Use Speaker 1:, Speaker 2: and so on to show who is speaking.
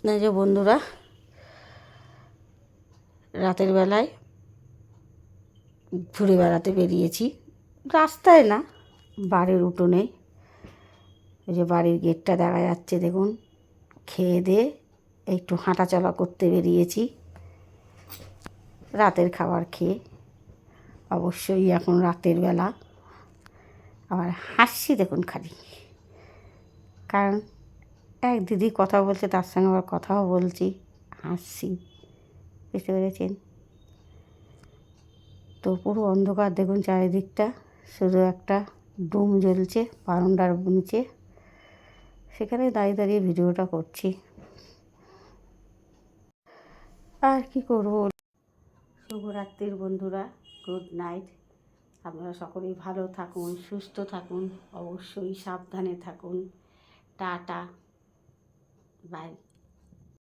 Speaker 1: এই যে বন্ধুরা, রাতের বেলায় ঘুরে বেড়াতে বেরিয়েছি। রাস্তায় না, বাড়ির উঠোনে। এই যে বাড়ির গেটটা দেখা যাচ্ছে, দেখুন। খেয়ে দিয়ে একটু হাঁটাচলা করতে বেরিয়েছি রাতের খাবার খেয়ে। অবশ্যই এখন রাতের বেলা। আবার হাসছি দেখুন খালি, কারণ এক দিদি কথা বলছে, তার সঙ্গে আবার কথাও বলছি, হাসছি। বুঝতে পেরেছেন তো? পুরো অন্ধকার দেখুন চারিদিকটা, শুধু একটা ডুম জ্বলছে বারান্দার নিচে। সেখানে দাঁড়িয়ে দাঁড়িয়ে ভিডিওটা করছি। আর কি করব। শুভরাত্রির বন্ধুরা, গুড নাইট। আপনারা সকলেই ভালো থাকুন, সুস্থ থাকুন, অবশ্যই সাবধানে থাকুন। Tata, by.